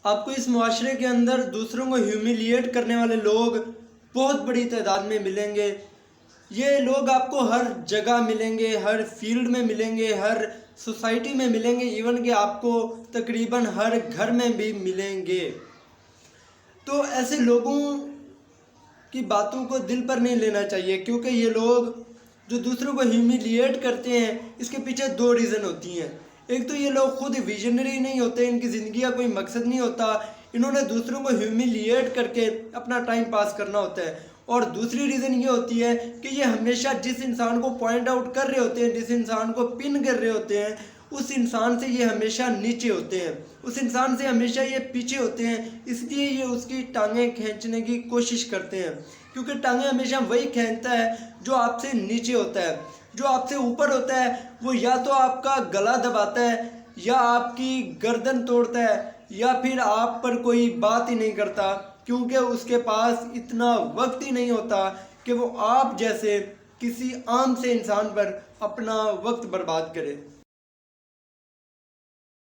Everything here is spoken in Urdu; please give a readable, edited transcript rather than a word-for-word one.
آپ کو اس معاشرے کے اندر دوسروں کو ہیومیلیٹ کرنے والے لوگ بہت بڑی تعداد میں ملیں گے۔ یہ لوگ آپ کو ہر جگہ ملیں گے، ہر فیلڈ میں ملیں گے، ہر سوسائٹی میں ملیں گے، ایون کہ آپ کو تقریباً ہر گھر میں بھی ملیں گے۔ تو ایسے لوگوں کی باتوں کو دل پر نہیں لینا چاہیے، کیونکہ یہ لوگ جو دوسروں کو ہیومیلیٹ کرتے ہیں، اس کے پیچھے دو ریزن ہوتی ہیں۔ ایک تو یہ لوگ خود ویژنری نہیں ہوتے، ان کی زندگی کا کوئی مقصد نہیں ہوتا، انہوں نے دوسروں کو ہیومیلیٹ کر کے اپنا ٹائم پاس کرنا ہوتا ہے۔ اور دوسری ریزن یہ ہوتی ہے کہ یہ ہمیشہ جس انسان کو پوائنٹ آؤٹ کر رہے ہوتے ہیں، جس انسان کو پن کر رہے ہوتے ہیں، اس انسان سے یہ ہمیشہ نیچے ہوتے ہیں، اس انسان سے ہمیشہ یہ پیچھے ہوتے ہیں، اس لیے یہ اس کی ٹانگیں کھینچنے کی کوشش کرتے ہیں، کیونکہ ٹانگیں ہمیشہ وہی کھینچتا ہے جو آپ سے نیچے ہوتا ہے۔ جو آپ سے اوپر ہوتا ہے وہ یا تو آپ کا گلا دباتا ہے، یا آپ کی گردن توڑتا ہے، یا پھر آپ پر کوئی بات ہی نہیں کرتا، کیونکہ اس کے پاس اتنا وقت ہی نہیں ہوتا کہ وہ آپ جیسے کسی عام سے انسان پر اپنا وقت برباد کرے۔